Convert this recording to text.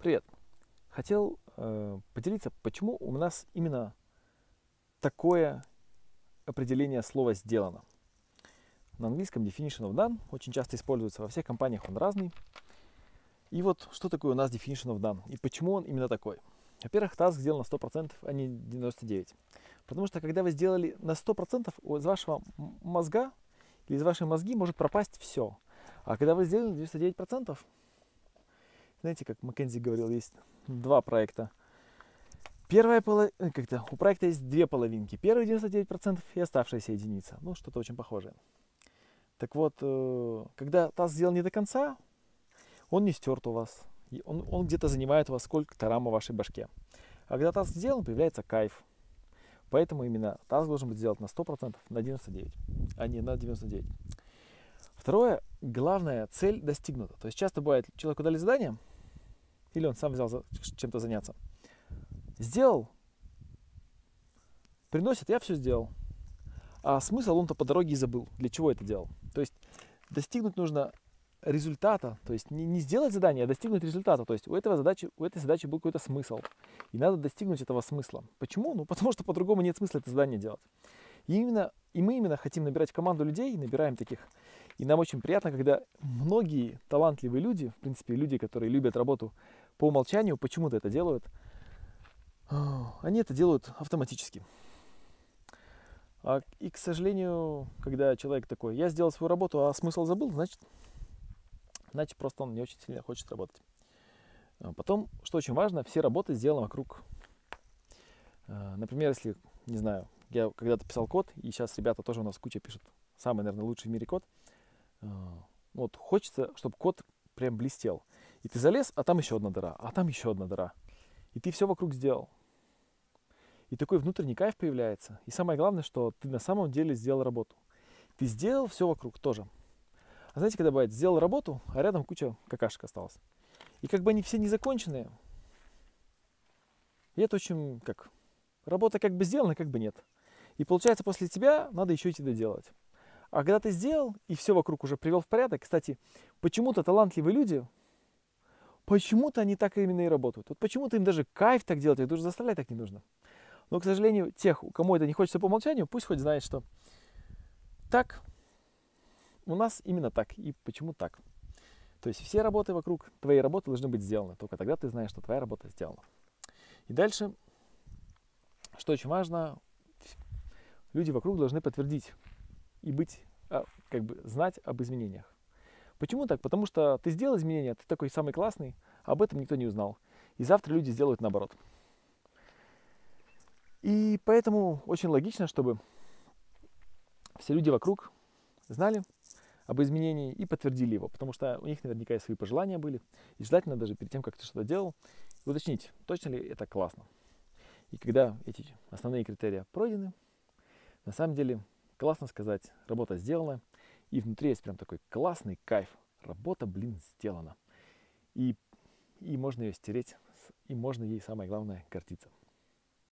Привет! Хотел поделиться, почему у нас именно такое определение слова «сделано». На английском definition of done очень часто используется, во всех компаниях он разный. И вот что такое у нас definition of done и почему он именно такой. Во-первых, task сделан на 100%, а не 99%. Потому что когда вы сделали на 100%, из вашего мозга или из вашей мозги может пропасть все. А когда вы сделали 99%, знаете, как Маккензи говорил, есть два проекта. Первая половина, как-то у проекта есть две половинки. Первые 99% и оставшаяся единица. Ну, что-то очень похожее. Так вот, когда таск сделан не до конца, он не стерт у вас. Он где-то занимает у вас сколько-то рам в вашей башке. А когда таск сделан, появляется кайф. Поэтому именно таск должен быть сделан на 100%, на 99%, а не на 99%. Второе, главная цель достигнута. То есть часто бывает, человеку дали задание, или он сам взял чем-то заняться. Сделал, приносит, я все сделал. А смысл он-то по дороге и забыл, для чего это делал. То есть достигнуть нужно результата, то есть не сделать задание, а достигнуть результата. То есть у этой задачи был какой-то смысл. И надо достигнуть этого смысла. Почему? Ну, потому что по-другому нет смысла это задание делать. И мы именно хотим набирать в команду людей, набираем таких. И нам очень приятно, когда многие талантливые люди, в принципе, люди, которые любят работу по умолчанию, почему-то это делают, они это делают автоматически. И, к сожалению, когда человек такой, я сделал свою работу, а смысл забыл, значит просто он не очень сильно хочет работать. Потом, что очень важно, все работы сделаны вокруг. Например, если, не знаю, я когда-то писал код, и сейчас ребята тоже у нас куча пишут, самый, наверное, лучший в мире код. Вот хочется, чтобы код прям блестел. И ты залез, а там еще одна дыра, а там еще одна дыра. И ты все вокруг сделал. И такой внутренний кайф появляется. И самое главное, что ты на самом деле сделал работу. Ты сделал все вокруг тоже. А знаете, когда бывает, сделал работу, а рядом куча какашек осталось. И как бы они все незаконченные. И это очень как... Работа как бы сделана, как бы нет. И получается, после тебя надо еще идти доделать. А когда ты сделал, и все вокруг уже привел в порядок, кстати, почему-то талантливые люди, почему-то они так именно и работают. Вот почему-то им даже кайф так делать, их даже заставлять так не нужно. Но, к сожалению, тех, кому это не хочется по умолчанию, пусть хоть знает, что так, у нас именно так, и почему так. То есть все работы вокруг твоей работы должны быть сделаны, только тогда ты знаешь, что твоя работа сделана. И дальше, что очень важно, люди вокруг должны подтвердить и быть, как бы знать об изменениях. Почему так? Потому что ты сделал изменения, ты такой самый классный, а об этом никто не узнал. И завтра люди сделают наоборот. И поэтому очень логично, чтобы все люди вокруг знали об изменении и подтвердили его, потому что у них наверняка и свои пожелания были. И желательно даже перед тем, как ты что-то делал, уточнить, точно ли это классно. И когда эти основные критерии пройдены, на самом деле классно сказать, работа сделана, и внутри есть прям такой классный кайф. Работа, сделана. И можно ее стереть, и можно ей, самое главное, гордиться.